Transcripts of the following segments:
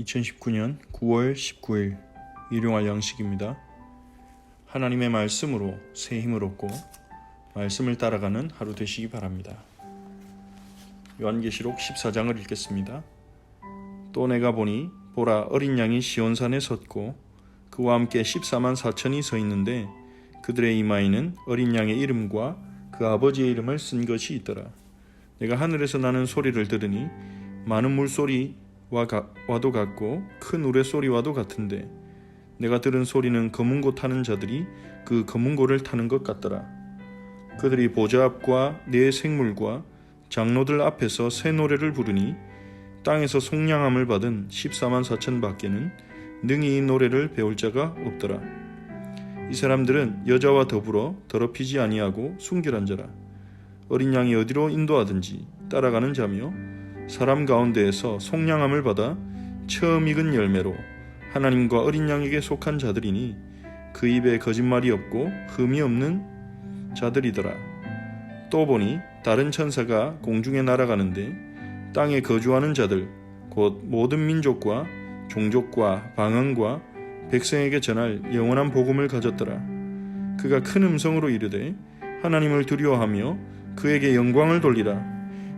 2019년 9월 19일 일용할 양식입니다. 하나님의 말씀으로 새 힘을 얻고 말씀을 따라가는 하루 되시기 바랍니다. 요한계시록 14장을 읽겠습니다. 또 내가 보니 보라 어린 양이 시온산에 섰고 그와 함께 14만 4천이 서 있는데 그들의 이마에는 어린 양의 이름과 그 아버지의 이름을 쓴 것이 있더라. 내가 하늘에서 나는 소리를 들으니 많은 물소리와도 같고 큰 우레소리와도 같은데 내가 들은 소리는 검은고 타는 자들이 그 검은고를 타는 것 같더라. 그들이 보좌 앞과 네 생물과 장로들 앞에서 새 노래를 부르니 땅에서 속량함을 받은 14만 4천 밖에는 능히 이 노래를 배울 자가 없더라. 이 사람들은 여자와 더불어 더럽히지 아니하고 순결한 자라. 어린 양이 어디로 인도하든지 따라가는 자며 사람 가운데에서 속량함을 받아 처음 익은 열매로 하나님과 어린 양에게 속한 자들이니 그 입에 거짓말이 없고 흠이 없는 자들이더라. 또 보니 다른 천사가 공중에 날아가는데 땅에 거주하는 자들 곧 모든 민족과 종족과 방언과 백성에게 전할 영원한 복음을 가졌더라. 그가 큰 음성으로 이르되 하나님을 두려워하며 그에게 영광을 돌리라.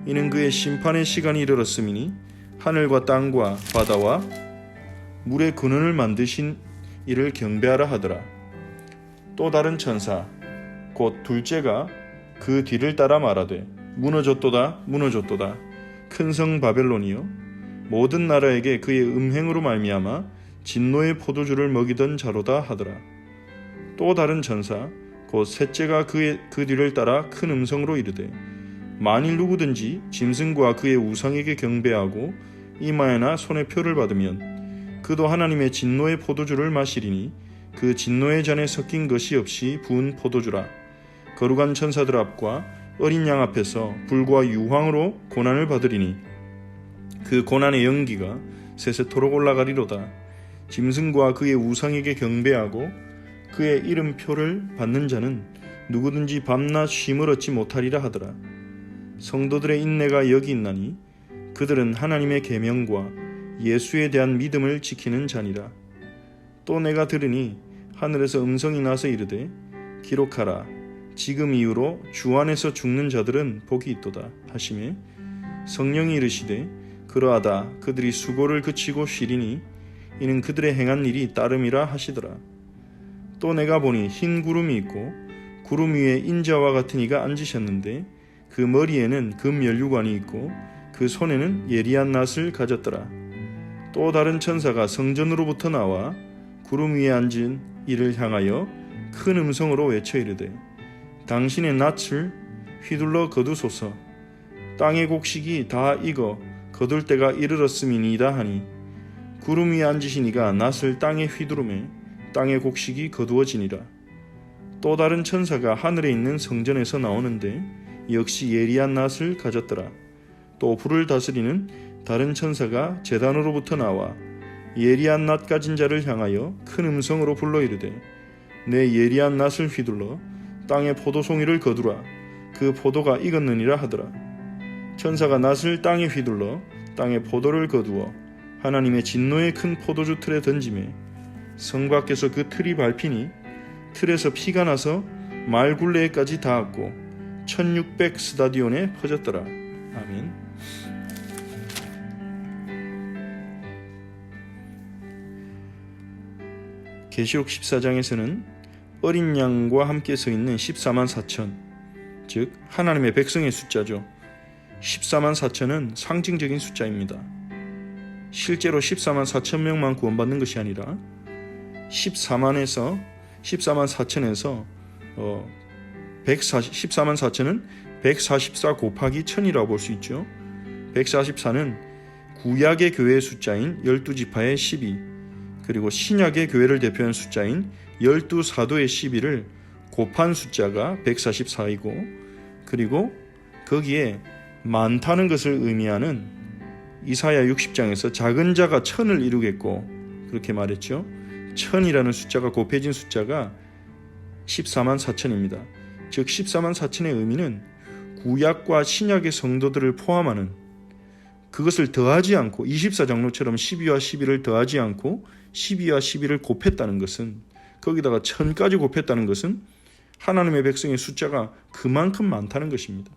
이는 그의 심판의 시간이 이르렀음이니 하늘과 땅과 바다와 물의 근원을 만드신 이를 경배하라 하더라. 또 다른 천사 곧 둘째가 그 뒤를 따라 말하되 무너졌도다 무너졌도다 큰 성 바벨론이여 모든 나라에게 그의 음행으로 말미암아 진노의 포도주를 먹이던 자로다 하더라. 또 다른 천사 곧 셋째가 그 뒤를 따라 큰 음성으로 이르되 만일 누구든지 짐승과 그의 우상에게 경배하고 이마에나 손에 표를 받으면 그도 하나님의 진노의 포도주를 마시리니 그 진노의 잔에 섞인 것이 없이 부은 포도주라. 거룩한 천사들 앞과 어린 양 앞에서 불과 유황으로 고난을 받으리니 그 고난의 연기가 세세토록 올라가리로다. 짐승과 그의 우상에게 경배하고 그의 이름표를 받는 자는 누구든지 밤낮 쉼을 얻지 못하리라 하더라. 성도들의 인내가 여기 있나니 그들은 하나님의 계명과 예수에 대한 믿음을 지키는 자니라. 또 내가 들으니 하늘에서 음성이 나서 이르되 기록하라. 지금 이후로 주 안에서 죽는 자들은 복이 있도다 하시매 성령이 이르시되 그러하다 그들이 수고를 그치고 쉬리니 이는 그들의 행한 일이 따름이라 하시더라. 또 내가 보니 흰 구름이 있고 구름 위에 인자와 같은 이가 앉으셨는데 그 머리에는 금 면류관이 있고 그 손에는 예리한 낫을 가졌더라. 또 다른 천사가 성전으로부터 나와 구름 위에 앉은 이를 향하여 큰 음성으로 외쳐 이르되 당신의 낫을 휘둘러 거두소서. 땅의 곡식이 다 익어 거둘 때가 이르렀음이니이다 하니 구름 위에 앉으신 이가 낫을 땅에 휘두르매 땅의 곡식이 거두어지니라. 또 다른 천사가 하늘에 있는 성전에서 나오는데 역시 예리한 낫을 가졌더라. 또 불을 다스리는 다른 천사가 제단으로부터 나와 예리한 낫 가진 자를 향하여 큰 음성으로 불러 이르되 내 예리한 낫을 휘둘러 땅의 포도송이를 거두라. 그 포도가 익었느니라 하더라. 천사가 낫을 땅에 휘둘러 땅의 포도를 거두어 하나님의 진노의 큰 포도주 틀에 던지매 성 밖에서 그 틀이 밟히니 틀에서 피가 나서 말 굴레에까지 닿았고 1600 스타디온에 퍼졌더라. 아멘. 계시록 14장에서는 어린 양과 함께 서 있는 14만 4천, 즉 하나님의 백성의 숫자죠. 14만 4천은 상징적인 숫자입니다. 실제로 14만 4천 명만 구원받는 것이 아니라 14만 4천에서 14만 4천은 144 곱하기 1000이라고 볼 수 있죠. 144는 구약의 교회의 숫자인 12지파의 12, 그리고 신약의 교회를 대표하는 숫자인 12사도의 12를 곱한 숫자가 144이고, 그리고 거기에 많다는 것을 의미하는 이사야 60장에서 작은 자가 1000을 이루겠고 그렇게 말했죠. 1000이라는 숫자가 곱해진 숫자가 14만 4천입니다. 즉 14만 4천의 의미는 구약과 신약의 성도들을 포함하는 그것을 더하지 않고 24장로처럼 12와 12를 더하지 않고 12와 12를 곱했다는 것은, 거기다가 1000까지 곱했다는 것은 하나님의 백성의 숫자가 그만큼 많다는 것입니다.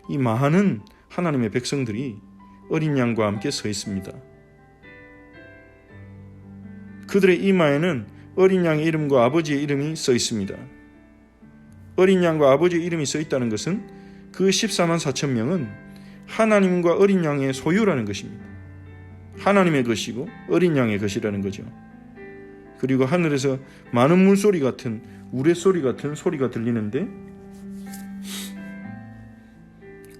이 많은 하나님의 백성들이 어린 양과 함께 서 있습니다. 그들의 이마에는 어린 양의 이름과 아버지의 이름이 써 있습니다. 어린 양과 아버지의 이름이 써 있다는 것은 그 14만 4천 명은 하나님과 어린 양의 소유라는 것입니다. 하나님의 것이고 어린 양의 것이라는 거죠. 그리고 하늘에서 많은 물소리 같은, 우레소리 같은 소리가 들리는데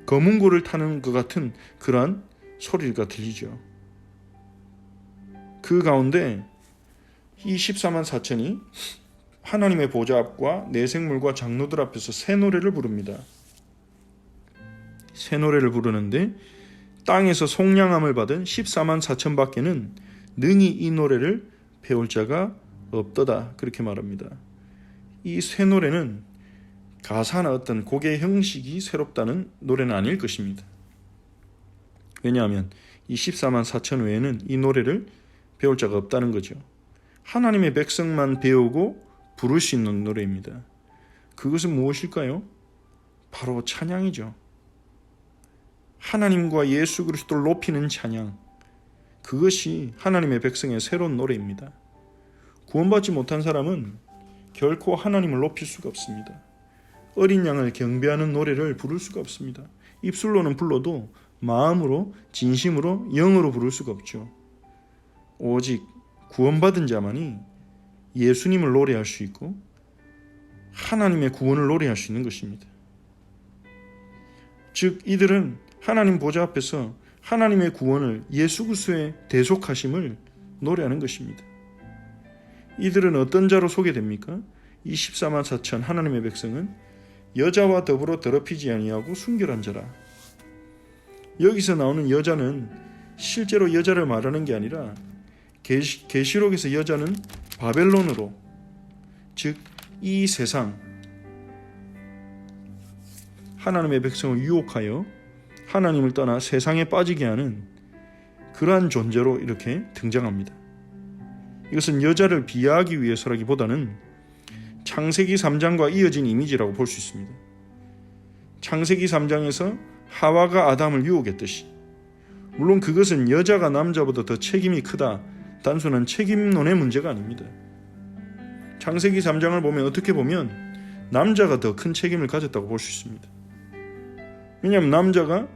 검은고를 타는 것 같은 그러한 소리가 들리죠. 그 가운데 이 14만 4천이 하나님의 보좌 앞과 내 생물과 장로들 앞에서 새 노래를 부릅니다. 새 노래를 부르는데 땅에서 속량함을 받은 14만 4천 밖에는 능히 이 노래를 배울 자가 없도다, 그렇게 말합니다. 이 새 노래는 가사나 어떤 곡의 형식이 새롭다는 노래는 아닐 것입니다. 왜냐하면 이 14만 4천 외에는 이 노래를 배울 자가 없다는 거죠. 하나님의 백성만 배우고 부를 수 있는 노래입니다. 그것은 무엇일까요? 바로 찬양이죠. 하나님과 예수 그리스도를 높이는 찬양, 그것이 하나님의 백성의 새로운 노래입니다. 구원받지 못한 사람은 결코 하나님을 높일 수가 없습니다. 어린 양을 경배하는 노래를 부를 수가 없습니다. 입술로는 불러도 마음으로, 진심으로, 영으로 부를 수가 없죠. 오직 구원받은 자만이 예수님을 노래할 수 있고 하나님의 구원을 노래할 수 있는 것입니다. 즉 이들은 하나님 보좌 앞에서 하나님의 구원을, 예수 그리스도의 대속하심을 노래하는 것입니다. 이들은 어떤 자로 소개됩니까? 이 14만 4천 하나님의 백성은 여자와 더불어 더럽히지 아니하고 순결한 자라. 여기서 나오는 여자는 실제로 여자를 말하는 게 아니라 계시록에서 여자는 바벨론으로, 즉 이 세상, 하나님의 백성을 유혹하여 하나님을 떠나 세상에 빠지게 하는 그러한 존재로 이렇게 등장합니다. 이것은 여자를 비하하기 위해서라기보다는 창세기 3장과 이어진 이미지라고 볼 수 있습니다. 창세기 3장에서 하와가 아담을 유혹했듯이, 물론 그것은 여자가 남자보다 더 책임이 크다, 단순한 책임론의 문제가 아닙니다. 창세기 3장을 보면 어떻게 보면 남자가 더 큰 책임을 가졌다고 볼 수 있습니다. 왜냐하면 남자가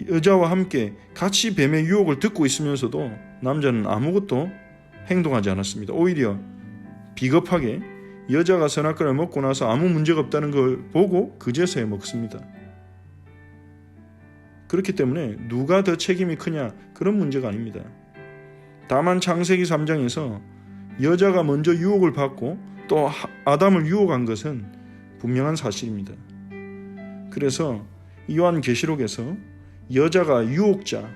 여자와 함께 같이 뱀의 유혹을 듣고 있으면서도 남자는 아무것도 행동하지 않았습니다. 오히려 비겁하게 여자가 선악과를 먹고 나서 아무 문제가 없다는 걸 보고 그제서야 먹습니다. 그렇기 때문에 누가 더 책임이 크냐, 그런 문제가 아닙니다. 다만 창세기 3장에서 여자가 먼저 유혹을 받고 또 아담을 유혹한 것은 분명한 사실입니다. 그래서 요한계시록에서 여자가 유혹자,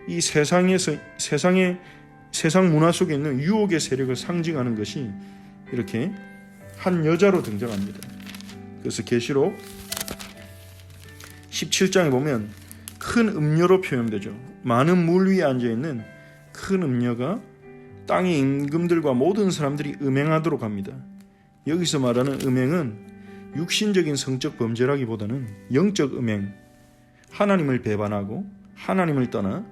이 세상 문화 속에 있는 유혹의 세력을 상징하는 것이 이렇게 한 여자로 등장합니다. 그래서 계시록 17장에 보면 큰 음녀로 표현되죠. 많은 물 위에 앉아있는 큰 음녀가 땅의 임금들과 모든 사람들이 음행하도록 합니다. 여기서 말하는 음행은 육신적인 성적 범죄라기보다는 영적 음행, 하나님을 배반하고 하나님을 떠나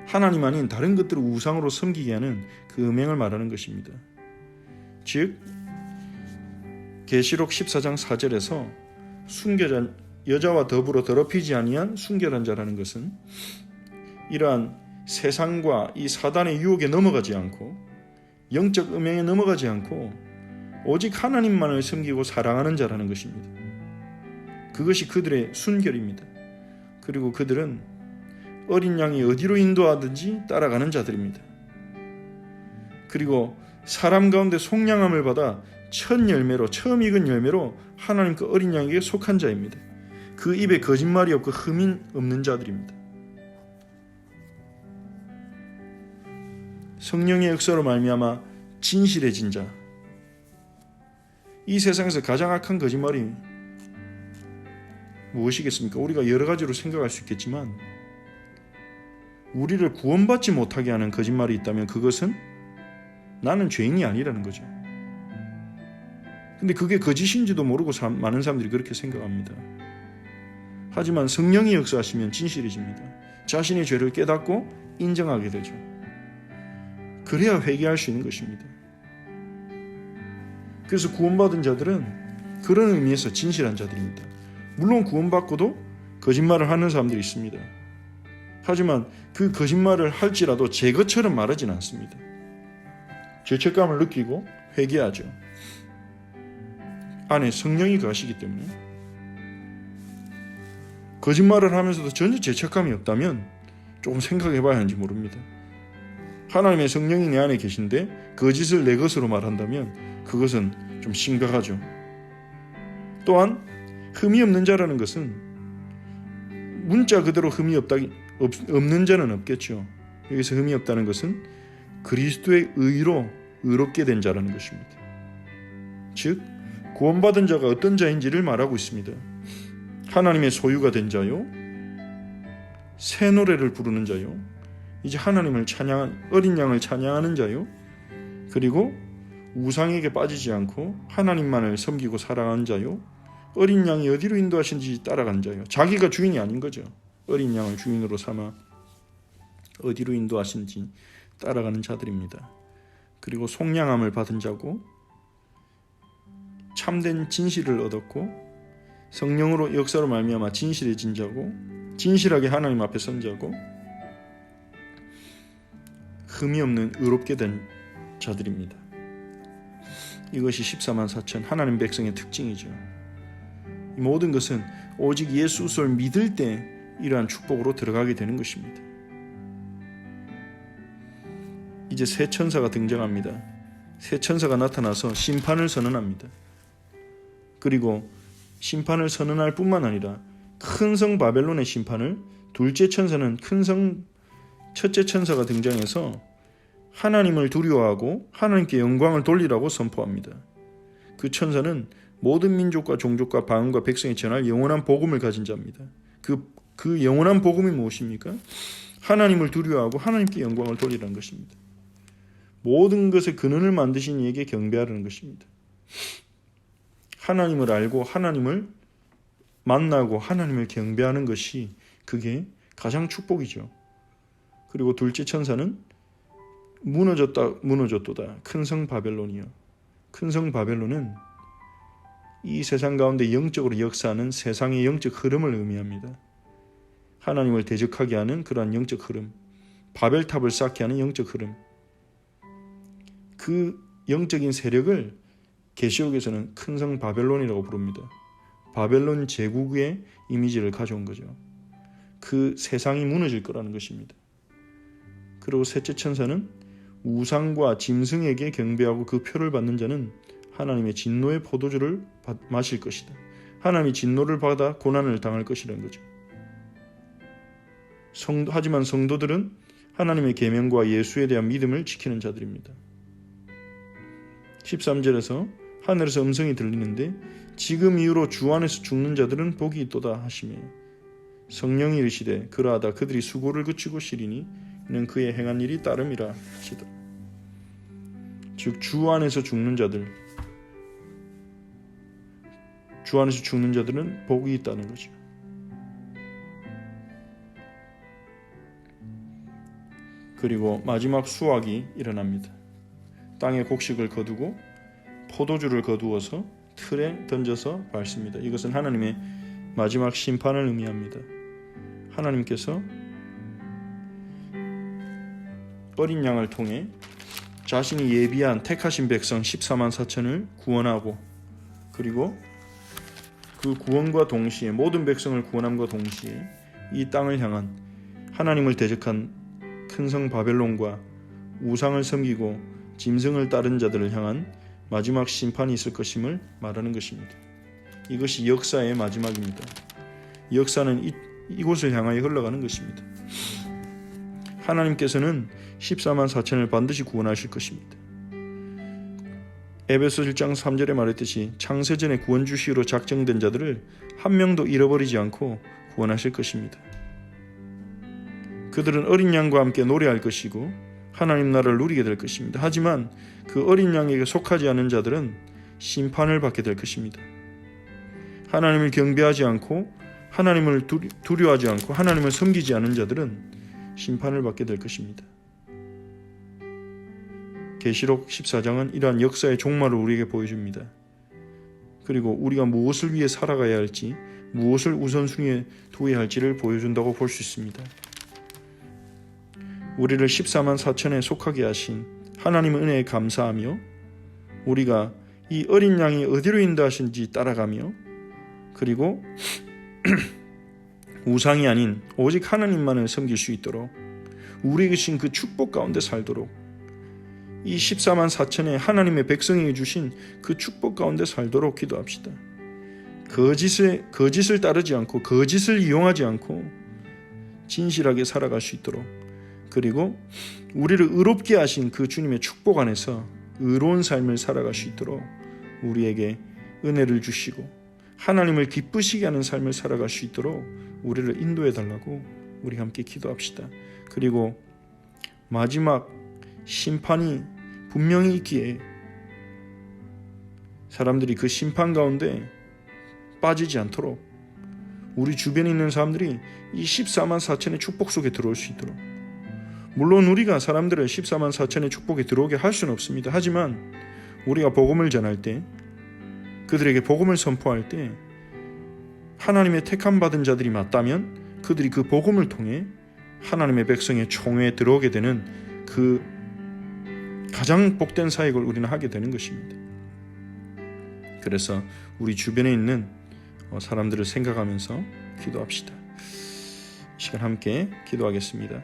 하나님 아닌 다른 것들을 우상으로 섬기게 하는 그 음행을 말하는 것입니다. 즉 계시록 14장 4절에서 순결한 여자와 더불어 더럽히지 아니한 순결한 자라는 것은 이러한 세상과 이 사단의 유혹에 넘어가지 않고 영적 음행에 넘어가지 않고 오직 하나님만을 섬기고 사랑하는 자라는 것입니다. 그것이 그들의 순결입니다. 그리고 그들은 어린 양이 어디로 인도하든지 따라가는 자들입니다. 그리고 사람 가운데 속량함을 받아 첫 열매로, 처음 익은 열매로 하나님 그 어린 양에게 속한 자입니다. 그 입에 거짓말이 없고 흠이 없는 자들입니다. 성령의 역사로 말미암아 진실해진 자. 이 세상에서 가장 악한 거짓말이 무엇이겠습니까? 우리가 여러 가지로 생각할 수 있겠지만 우리를 구원받지 못하게 하는 거짓말이 있다면 그것은 나는 죄인이 아니라는 거죠. 근데 그게 거짓인지도 모르고 많은 사람들이 그렇게 생각합니다. 하지만 성령이 역사하시면 진실해집니다. 자신의 죄를 깨닫고 인정하게 되죠. 그래야 회개할 수 있는 것입니다. 그래서 구원받은 자들은 그런 의미에서 진실한 자들입니다. 물론 구원받고도 거짓말을 하는 사람들이 있습니다. 하지만 그 거짓말을 할지라도 제 것처럼 말하지는 않습니다. 죄책감을 느끼고 회개하죠. 안에 성령이 거하시기 때문에. 거짓말을 하면서도 전혀 죄책감이 없다면 조금 생각해 봐야 하는지 모릅니다. 하나님의 성령이 내 안에 계신데 거짓을 내 것으로 말한다면 그것은 좀 심각하죠. 또한 흠이 없는 자라는 것은 문자 그대로 흠이 없는 자는 없겠죠. 여기서 흠이 없다는 것은 그리스도의 의로 의롭게 된 자라는 것입니다. 즉 구원받은 자가 어떤 자인지를 말하고 있습니다. 하나님의 소유가 된 자요, 새 노래를 부르는 자요, 이제 하나님을 어린 양을 찬양하는 자요, 그리고 우상에게 빠지지 않고 하나님만을 섬기고 살아가는 자요, 어린 양이 어디로 인도하신지 따라가는 자요. 자기가 주인이 아닌 거죠. 어린 양을 주인으로 삼아 어디로 인도하신지 따라가는 자들입니다. 그리고 속량함을 받은 자고, 참된 진실을 얻었고, 성령으로 역사로 말미암아 진실해진 자고, 진실하게 하나님 앞에 선 자고, 흠이 없는 의롭게 된 자들입니다. 이것이 14만 4천 하나님 백성의 특징이죠. 이 모든 것은 오직 예수를 믿을 때 이러한 축복으로 들어가게 되는 것입니다. 이제 새 천사가 등장합니다. 새 천사가 나타나서 심판을 선언합니다. 그리고 심판을 선언할 뿐만 아니라 큰 성 바벨론의 심판을, 둘째 천사는 큰 성 첫째 천사가 등장해서 하나님을 두려워하고 하나님께 영광을 돌리라고 선포합니다. 그 천사는 모든 민족과 종족과 방언과 백성에 전할 영원한 복음을 가진 자입니다. 그 영원한 복음이 무엇입니까? 하나님을 두려워하고 하나님께 영광을 돌리라는 것입니다. 모든 것의 근원을 만드신 이에게 경배하라는 것입니다. 하나님을 알고 하나님을 만나고 하나님을 경배하는 것이 그게 가장 축복이죠. 그리고 둘째 천사는 무너졌도다. 큰 성 바벨론이요. 큰 성 바벨론은 이 세상 가운데 영적으로 역사하는 세상의 영적 흐름을 의미합니다. 하나님을 대적하게 하는 그러한 영적 흐름, 바벨탑을 쌓게 하는 영적 흐름, 그 영적인 세력을 계시록에서는 큰 성 바벨론이라고 부릅니다. 바벨론 제국의 이미지를 가져온 거죠. 그 세상이 무너질 거라는 것입니다. 그리고 셋째 천사는 우상과 짐승에게 경배하고 그 표를 받는 자는 하나님의 진노의 포도주를 마실 것이다. 하나님이 진노를 받아 고난을 당할 것이라는 거죠. 하지만 성도들은 하나님의 계명과 예수에 대한 믿음을 지키는 자들입니다. 13절에서 하늘에서 음성이 들리는데 지금 이후로 주 안에서 죽는 자들은 복이 있도다 하시며 성령이 이르시되 그러하다 그들이 수고를 그치고 쉬리니 이는 그의 행한 일이 따름이라 하시더라. 즉 주 안에서 죽는 자들, 주 안에서 죽는 자들은 복이 있다는 거죠. 그리고 마지막 수확이 일어납니다. 땅에 곡식을 거두고 포도주를 거두어서 틀에 던져서 밟습니다. 이것은 하나님의 마지막 심판을 의미합니다. 하나님께서 어린 양을 통해 자신이 예비한 택하신 백성 14만 4천을 구원하고, 그리고 그 구원과 동시에 모든 백성을 구원함과 동시에 이 땅을 향한 하나님을 대적한 큰 성 바벨론과 우상을 섬기고 짐승을 따른 자들을 향한 마지막 심판이 있을 것임을 말하는 것입니다. 이것이 역사의 마지막입니다. 역사는 이곳을 향하여 흘러가는 것입니다. 하나님께서는 14만 4천을 반드시 구원하실 것입니다. 에베소 1장 3절에 말했듯이 창세전에 구원 주시기로 작정된 자들을 한 명도 잃어버리지 않고 구원하실 것입니다. 그들은 어린 양과 함께 노래할 것이고 하나님 나라를 누리게 될 것입니다. 하지만 그 어린 양에게 속하지 않은 자들은 심판을 받게 될 것입니다. 하나님을 경배하지 않고 하나님을 두려워하지 않고 하나님을 섬기지 않은 자들은 심판을 받게 될 것입니다. 계시록 14장은 이러한 역사의 종말을 우리에게 보여줍니다. 그리고 우리가 무엇을 위해 살아가야 할지, 무엇을 우선순위에 두어야 할지를 보여준다고 볼 수 있습니다. 우리를 14만 4천에 속하게 하신 하나님의 은혜에 감사하며 우리가 이 어린 양이 어디로 인도하신지 따라가며 그리고 우상이 아닌 오직 하나님만을 섬길 수 있도록 우리에게 주신 그 축복 가운데 살도록 이 14만 4천의 하나님의 백성에게 주신 그 축복 가운데 살도록 기도합시다. 거짓을 따르지 않고 거짓을 이용하지 않고 진실하게 살아갈 수 있도록 그리고 우리를 의롭게 하신 그 주님의 축복 안에서 의로운 삶을 살아갈 수 있도록 우리에게 은혜를 주시고 하나님을 기쁘시게 하는 삶을 살아갈 수 있도록 우리를 인도해 달라고 우리 함께 기도합시다. 그리고 마지막 심판이 분명히 있기에 사람들이 그 심판 가운데 빠지지 않도록 우리 주변에 있는 사람들이 이 14만 4천의 축복 속에 들어올 수 있도록 물론 우리가 사람들을 14만 4천의 축복에 들어오게 할 수는 없습니다. 하지만 우리가 복음을 전할 때 그들에게 복음을 선포할 때 하나님의 택함 받은 자들이 맞다면 그들이 그 복음을 통해 하나님의 백성의 총회에 들어오게 되는 그 가장 복된 사역을 우리는 하게 되는 것입니다. 그래서 우리 주변에 있는 사람들을 생각하면서 기도합시다. 이 시간 함께 기도하겠습니다.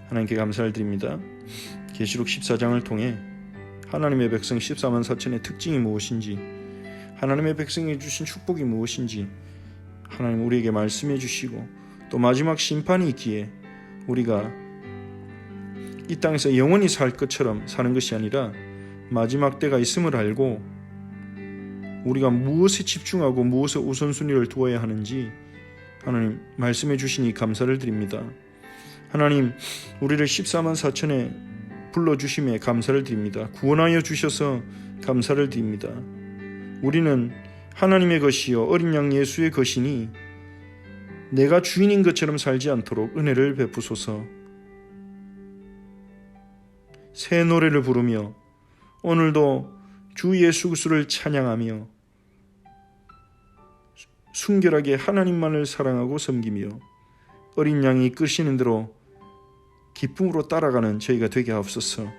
하나님께 감사를 드립니다. 계시록 14장을 통해 하나님의 백성 14만 4천의 특징이 무엇인지 하나님의 백성에게 주신 축복이 무엇인지 하나님 우리에게 말씀해 주시고 또 마지막 심판이 있기에 우리가 이 땅에서 영원히 살 것처럼 사는 것이 아니라 마지막 때가 있음을 알고 우리가 무엇에 집중하고 무엇에 우선순위를 두어야 하는지 하나님 말씀해 주시니 감사를 드립니다. 하나님 우리를 14만 4천에 불러주심에 감사를 드립니다. 구원하여 주셔서 감사를 드립니다. 우리는 하나님의 것이요 어린 양 예수의 것이니 내가 주인인 것처럼 살지 않도록 은혜를 베푸소서. 새 노래를 부르며 오늘도 주 예수 그리스도를 찬양하며 순결하게 하나님만을 사랑하고 섬기며 어린 양이 이끄시는 대로 기쁨으로 따라가는 저희가 되게 하옵소서.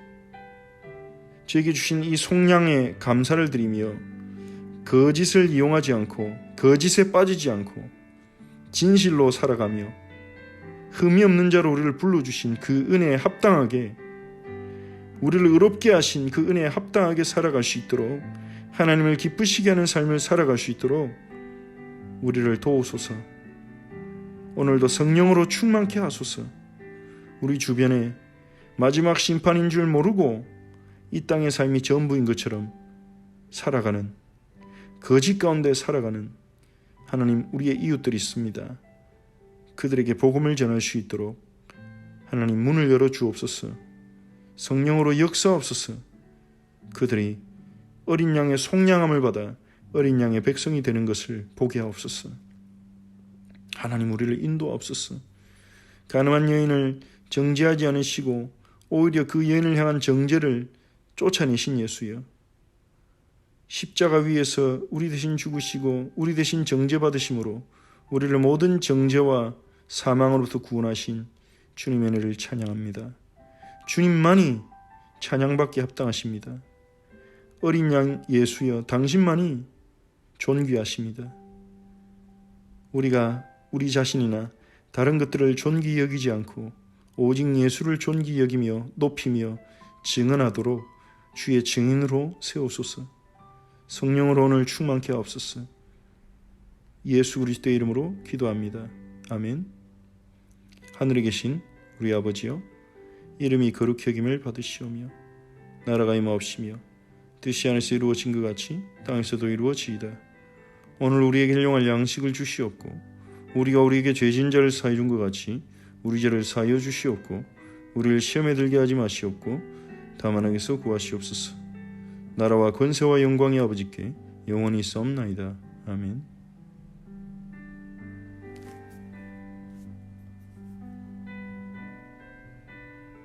저에게 주신 이 속량에 감사를 드리며 거짓을 이용하지 않고 거짓에 빠지지 않고 진실로 살아가며 흠이 없는 자로 우리를 불러주신 그 은혜에 합당하게 우리를 의롭게 하신 그 은혜에 합당하게 살아갈 수 있도록 하나님을 기쁘시게 하는 삶을 살아갈 수 있도록 우리를 도우소서. 오늘도 성령으로 충만케 하소서. 우리 주변에 마지막 심판인 줄 모르고 이 땅의 삶이 전부인 것처럼 살아가는 거짓 가운데 살아가는 하나님 우리의 이웃들이 있습니다. 그들에게 복음을 전할 수 있도록 하나님 문을 열어 주옵소서. 성령으로 역사옵소서. 그들이 어린 양의 속량함을 받아 어린 양의 백성이 되는 것을 보게 하옵소서. 하나님 우리를 인도하옵소서. 가늠한 여인을 정죄하지 않으시고 오히려 그 여인을 향한 정죄를 쫓아내신 예수여, 십자가 위에서 우리 대신 죽으시고 우리 대신 정죄받으심으로 우리를 모든 정죄와 사망으로부터 구원하신 주님의 은혜를 찬양합니다. 주님만이 찬양받기에 합당하십니다. 어린 양 예수여, 당신만이 존귀하십니다. 우리가 우리 자신이나 다른 것들을 존귀 여기지 않고 오직 예수를 존귀 여기며 높이며 증언하도록 주의 증인으로 세우소서. 성령으로 오늘 충만케 하옵소서. 예수 그리스도의 이름으로 기도합니다. 아멘. 하늘에 계신 우리 아버지여, 이름이 거룩히 여김을 받으시오며 나라가 임하옵시며 뜻이 하늘에서 이루어진 것 같이 땅에서도 이루어지이다. 오늘 우리에게 일용할 양식을 주시옵고 우리가 우리에게 죄진 자를 사하여 준 것 같이 우리 죄를 사하여 주시옵고 우리를 시험에 들게 하지 마시옵고 다만 악에서 구하시옵소서. 나라와 권세와 영광이 아버지께 영원히 있사옵나이다. 아멘.